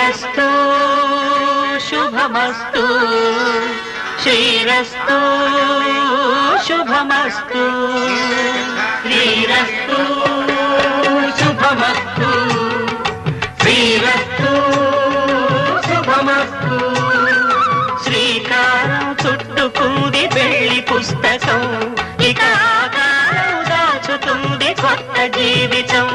శ్రీరస్తు శుభమస్తు శ్రీరస్తు శుభమస్తు శ్రీరస్తు శుభమస్తు శ్రీరస్తు శుభమస్తు శ్రీకారం చుట్టుకుంది పెళ్లి పుస్తకం ఇక ఆకారం దాచుతుంది కొత్త జీవితం